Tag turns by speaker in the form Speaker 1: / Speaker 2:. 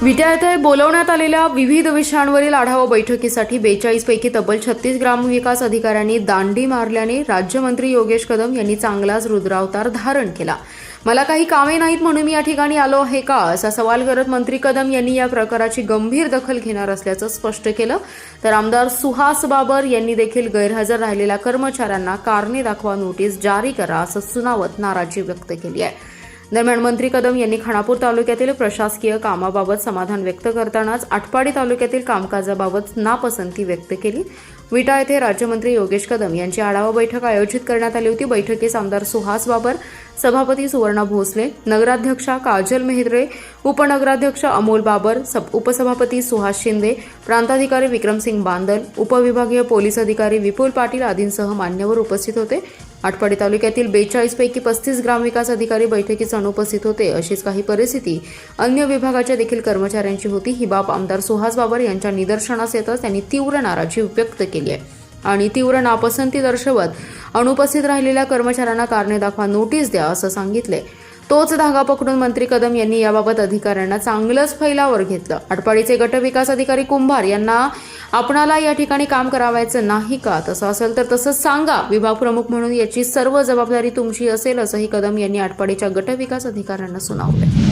Speaker 1: विटा येथे बोलवण्यात आलेल्या विविध विषयांवरील आढावा बैठकीसाठी 42 पैकी तब्बल 36 ग्रामविकास अधिकाऱ्यांनी दांडी मारल्याने राज्यमंत्री योगेश कदम यांनी चांगलाच रुद्रावतार धारण केला। मला काही कामे नाहीत म्हणून मी या ठिकाणी आलो आहे का, असा सवाल करत मंत्री कदम यांनी या प्रकाराची गंभीर दखल घेणार असल्याचं स्पष्ट केलं। तर आमदार सुहास बाबर यांनी देखील गैरहजर राहिलेल्या कर्मचाऱ्यांना कारणे दाखवा नोटीस जारी करा असं सुनावत नाराजी व्यक्त केली आहे। दरम्यान मंत्री कदम यांनी खानापूर तालुक्यातील प्रशासकीय कामाबाबत समाधान व्यक्त करतानाच आटपाडी तालुक्यातील कामकाजाबाबत नापसंती व्यक्त केली। विटा येथे राज्यमंत्री योगेश कदम यांची आढावा बैठक आयोजित करण्यात आली होती। बैठकीस आमदार सुहास बाबर, सभापती सुवर्णा भोसले, नगराध्यक्षा काजल मेहद्रे, उपनगराध्यक्ष अमोल बाबर, उपसभापती सुहास शिंदे, प्रांताधिकारी विक्रमसिंग बांदल, उपविभागीय पोलीस अधिकारी विपुल पाटील आदींसह मान्यवर उपस्थित होते। आटपाडी तालुक्यातील 42 पैकी 35 ग्रामविकास अधिकारी बैठकीस अनुपस्थित होते। अशीच काही परिस्थिती अन्य विभागाच्या देखील कर्मचाऱ्यांची होती। ही बाब आमदार सुहास बाबर यांच्या निदर्शनास येताच त्यांनी तीव्र नाराजी व्यक्त केली आहे आणि तीव्र नापसंती दर्शवत अनुपस्थित राहिलेल्या कर्मचाऱ्यांना कारणे दाखवा नोटीस द्या असं सांगितले। तोच धागा पकडून मंत्री कदम यांनी याबाबत अधिकाऱ्यांना चांगलंच फैलावर घेतलं। आटपाडीचे गटविकास अधिकारी कुंभार यांना आपणाला या ठिकाणी काम करावायचं नाही का, तसं असेल तर तसंच सांगा, विभाग प्रमुख म्हणून याची सर्व जबाबदारी तुमची असेल असंही कदम यांनी आटपाडीच्या गटविकास अधिकाऱ्यांना सुनावले।